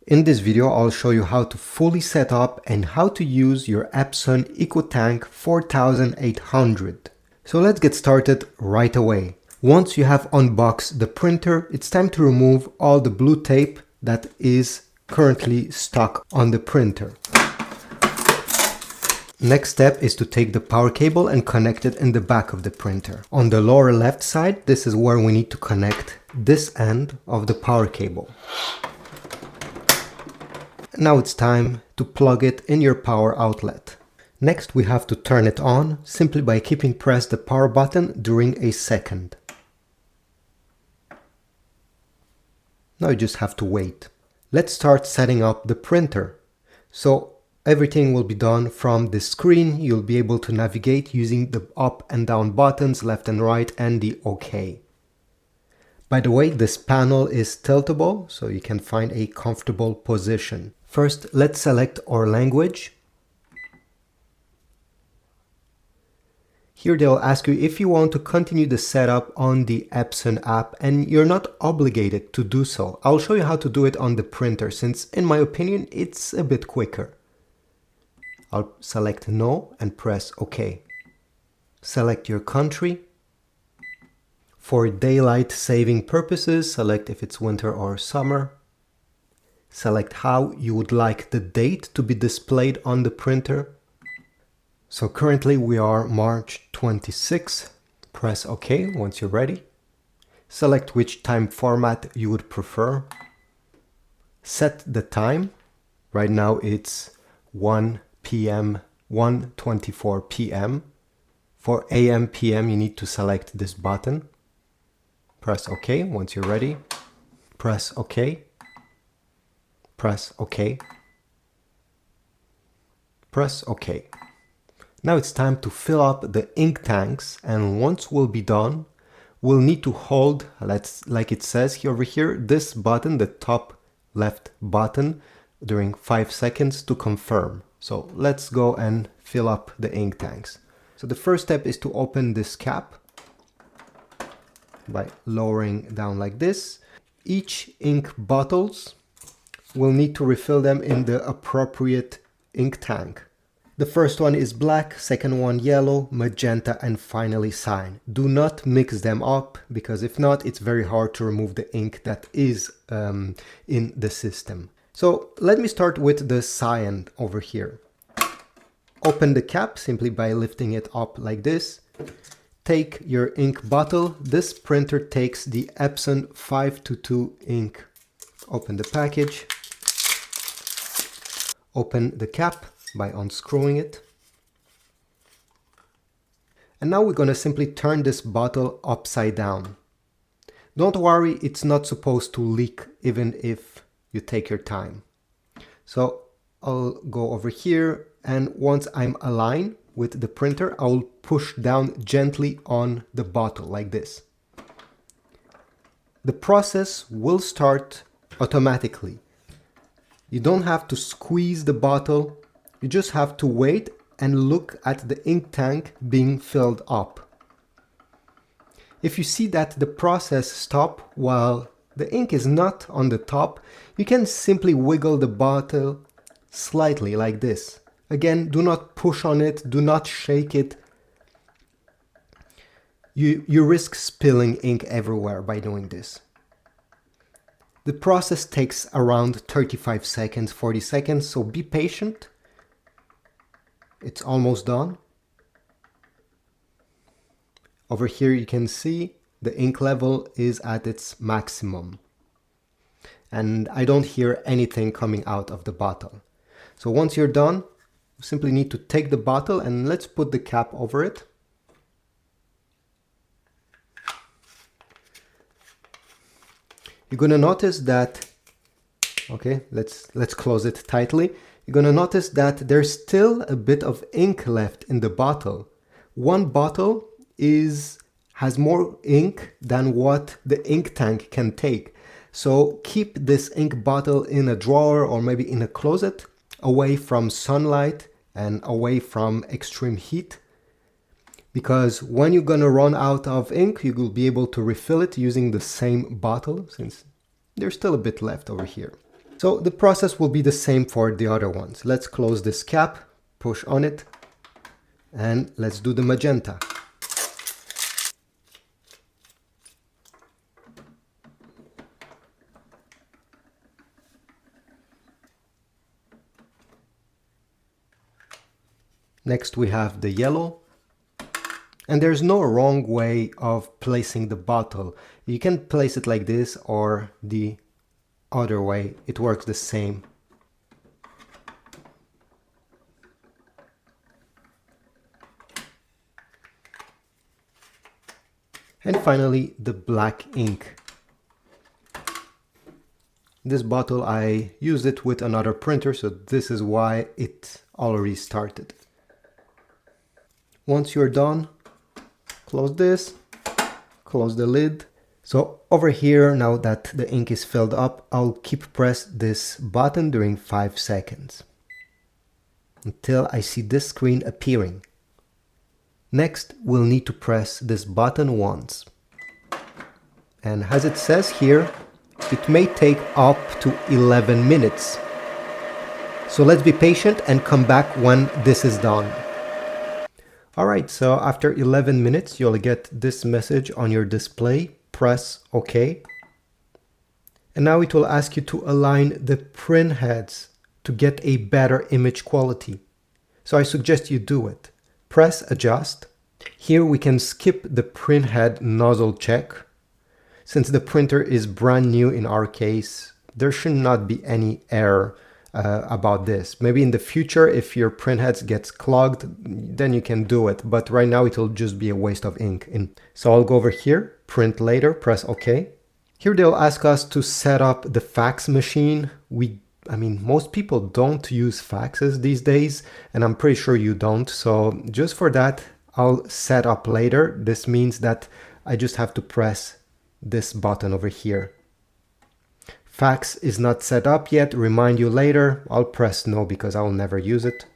In this video, I'll show you how to fully set up and how to use your Epson EcoTank 4800. So let's get started right away. Once you have unboxed the printer, it's time to remove all the blue tape that is currently stuck on the printer. Next step is to take the power cable and connect it in the back of the printer. On the lower left side, this is where we need to connect this end of the power cable. Now it's time to plug it in your power outlet. Next we have to turn it on simply by keeping pressed the power button during a second. Now you just have to wait. Let's start setting up the printer. So everything will be done from the screen. You'll be able to navigate using the up and down buttons, left and right, and the OK. By the way, this panel is tiltable, so you can find a comfortable position. First, let's select our language. Here they'll ask you if you want to continue the setup on the Epson app, and you're not obligated to do so. I'll show you how to do it on the printer, since in my opinion it's a bit quicker. I'll select no and press OK. Select your country. For daylight saving purposes, select if it's winter or summer. Select how you would like the date to be displayed on the printer. So currently we are March 26. Press OK once you're ready. Select which time format you would prefer. Set the time. Right now it's 1 p.m. 1:24 p.m. For AM, PM you need to select this button. Press OK once you're ready. Press OK. Press OK. Press OK. Now it's time to fill up the ink tanks, and once we'll be done, we'll need to hold, like it says here over here, this button, the top left button, during 5 seconds to confirm. So let's go and fill up the ink tanks. So the first step is to open this cap by lowering down like this. Each ink bottles, we'll need to refill them in the appropriate ink tank. The first one is black, second one yellow, magenta, and finally cyan. Do not mix them up, because if not, it's very hard to remove the ink that is in the system. So let me start with the cyan over here. Open the cap simply by lifting it up like this. Take your ink bottle. This printer takes the Epson 522 ink. Open the package. Open the cap by unscrewing it. And now we're going to simply turn this bottle upside down. Don't worry, it's not supposed to leak even if you take your time. So I'll go over here, and once I'm aligned with the printer, I'll push down gently on the bottle like this. The process will start automatically. You don't have to squeeze the bottle, you just have to wait and look at the ink tank being filled up. If you see that the process stops while the ink is not on the top, you can simply wiggle the bottle slightly like this. Again, do not push on it, do not shake it. You risk spilling ink everywhere by doing this. The process takes around 35 seconds, 40 seconds, so be patient. It's almost done. Over here you can see the ink level is at its maximum. And I don't hear anything coming out of the bottle. So once you're done, you simply need to take the bottle and let's put the cap over it. You're going to notice that, okay, let's close it tightly. You're going to notice that there's still a bit of ink left in the bottle. One bottle has more ink than what the ink tank can take. So keep this ink bottle in a drawer or maybe in a closet, away from sunlight and away from extreme heat. Because when you're gonna run out of ink, you will be able to refill it using the same bottle, since there's still a bit left over here. So the process will be the same for the other ones. Let's close this cap, push on it, and let's do the magenta. Next we have the yellow. And there's no wrong way of placing the bottle. You can place it like this or the other way. It works the same. And finally, the black ink. This bottle, I used it with another printer, so this is why it already started. Once you're done, close this, close the lid. So over here, now that the ink is filled up, I'll keep press this button during 5 seconds until I see this screen appearing. Next, we'll need to press this button once. And as it says here, it may take up to 11 minutes. So let's be patient and come back when this is done. Alright, so after 11 minutes, you'll get this message on your display. Press OK. And now it will ask you to align the print heads to get a better image quality. So I suggest you do it. Press Adjust. Here we can skip the print head nozzle check. Since the printer is brand new in our case, there should not be any error about this. Maybe in the future, if your print heads gets clogged, then you can do it. But right now it will just be a waste of ink. So I'll go over here, print later, press OK. Here they'll ask us to set up the fax machine. Most people don't use faxes these days, and I'm pretty sure you don't. So just for that, I'll set up later. This means that I just have to press this button over here. Fax is not set up yet, remind you later. I'll press no because I will never use it.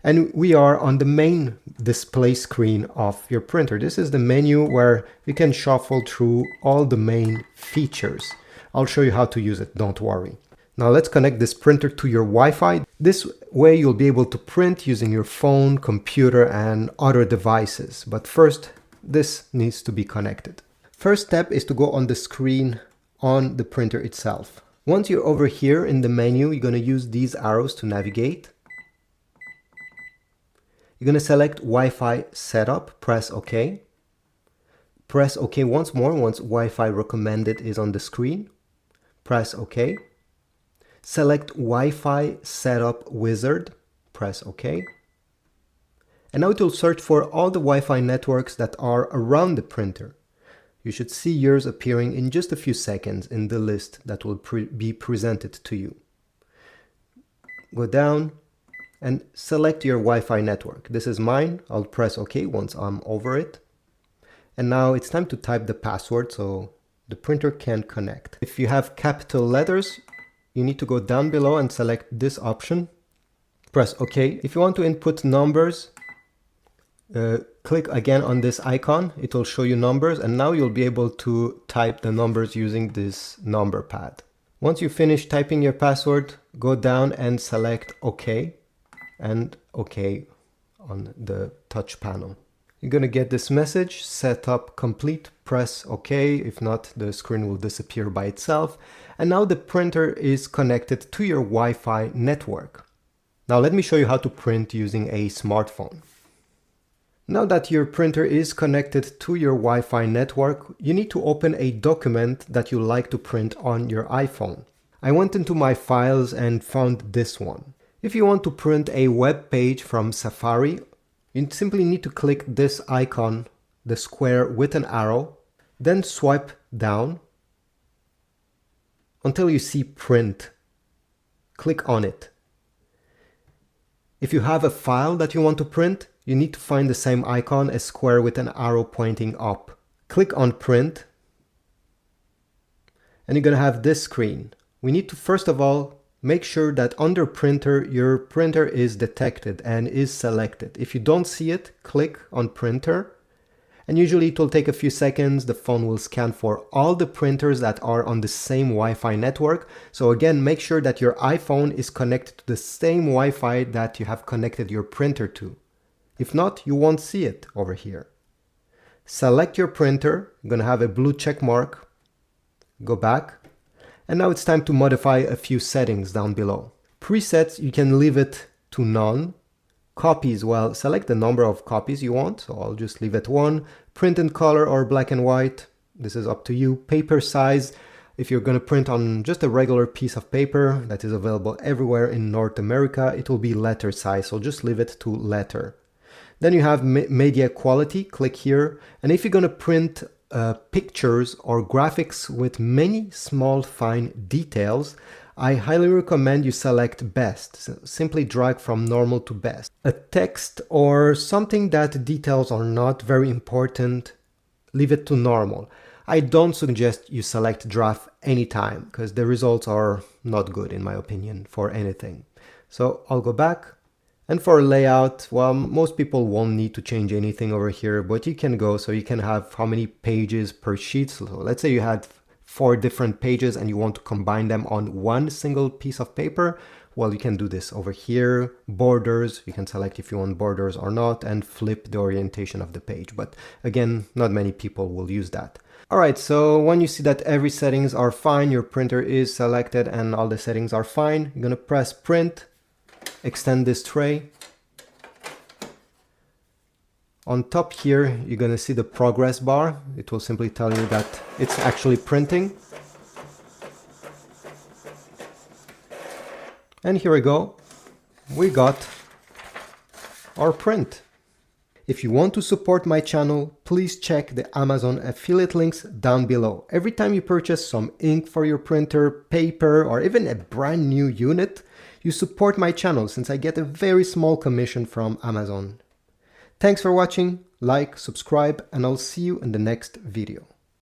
And we are on the main display screen of your printer. This is the menu where you can shuffle through all the main features. I'll show you how to use it, don't worry. Now let's connect this printer to your Wi-Fi. This way you'll be able to print using your phone, computer, and other devices. But first, this needs to be connected. First step is to go on the screen on the printer itself. Once you're over here in the menu, you're going to use these arrows to navigate. You're going to select Wi-Fi setup, press OK. Press OK once more once Wi-Fi recommended is on the screen. Press OK. Select Wi-Fi setup wizard, press OK. And now it will search for all the Wi-Fi networks that are around the printer. You should see yours appearing in just a few seconds in the list that will be presented to you. Go down and select your Wi-Fi network. This is mine. I'll press OK once I'm over it. And now it's time to type the password so the printer can connect. If you have capital letters, you need to go down below and select this option. Press OK. If you want to input numbers, click again on this icon. It will show you numbers, and now you'll be able to type the numbers using this number pad. Once you finish typing your password, go down and select OK and OK on the touch panel. You're going to get this message, setup complete, press OK. If not, the screen will disappear by itself. And now the printer is connected to your Wi-Fi network. Now let me show you how to print using a smartphone. Now that your printer is connected to your Wi-Fi network, you need to open a document that you like to print on your iPhone. I went into my files and found this one. If you want to print a web page from Safari, you simply need to click this icon, the square with an arrow, then swipe down until you see print. Click on it. If you have a file that you want to print, you need to find the same icon, a square with an arrow pointing up. Click on print, and you're going to have this screen. We need to first of all make sure that under printer, your printer is detected and is selected. If you don't see it, click on printer, And usually it will take a few seconds. The phone will scan for all the printers that are on the same Wi-Fi network. So again, make sure that your iPhone is connected to the same Wi-Fi that you have connected your printer to. If not, you won't see it over here. Select your printer. You're going to have a blue check mark. Go back. And now it's time to modify a few settings down below. Presets, you can leave it to none. Copies, well, select the number of copies you want. So I'll just leave it 1. Print in color or black and white. This is up to you. Paper size, if you're going to print on just a regular piece of paper that is available everywhere in North America, it will be letter size. So just leave it to letter. Then you have media quality. Click here. And if you're going to print pictures or graphics with many small fine details, I highly recommend you select best. So simply drag from normal to best. A text or something that details are not very important, leave it to normal. I don't suggest you select draft anytime because the results are not good in my opinion for anything. So I'll go back. And for layout, well, most people won't need to change anything over here, but you can go so you can have how many pages per sheet. So let's say you had 4 different pages and you want to combine them on one single piece of paper. Well, you can do this over here. Borders, you can select if you want borders or not, and flip the orientation of the page. But again, not many people will use that. All right, so when you see that every settings are fine, your printer is selected and all the settings are fine, you're gonna press print. Extend this tray. On top here, you're going to see the progress bar. It will simply tell you that it's actually printing. And here we go. We got our print. If you want to support my channel, please check the Amazon affiliate links down below. Every time you purchase some ink for your printer, paper, or even a brand new unit, you support my channel since I get a very small commission from Amazon. Thanks for watching, like, subscribe, and I'll see you in the next video.